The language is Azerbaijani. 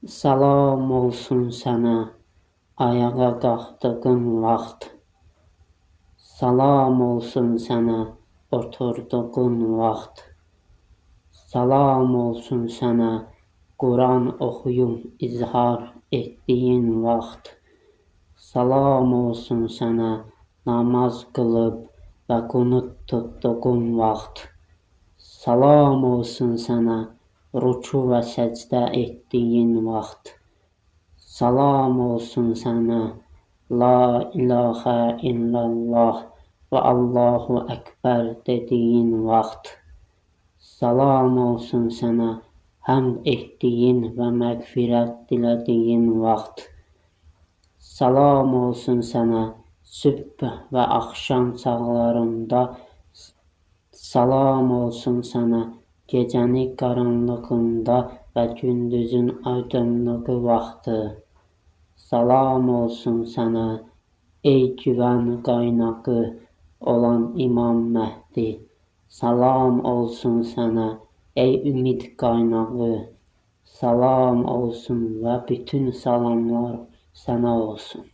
Salam olsun sənə, ayağa qalxdığın vaxt. Salam olsun sənə, oturduğun vaxt. Salam olsun sənə, Quran oxuyub izhar etdiyin vaxt. Salam olsun sənə, namaz qılıb və qunut tutduğun vaxt. Salam olsun sənə, ruku və səcdə etdiyin vaxt. Salam olsun sənə, la ilahə illallah və Allahu Əkbər dediyin vaxt. Salam olsun sənə, həmd etdiyin və məğfirət dilədiyin vaxt. Salam olsun sənə, sübh və axşam çağlarında. Salam olsun sənə, gecəni qaranlığında və gündüzün aydınlığı vaxtı. Salam olsun sənə, ey güvən qaynağı olan İmam Məhdi. Salam olsun sənə, ey ümid qaynağı. Salam olsun və bütün salamlar sənə olsun.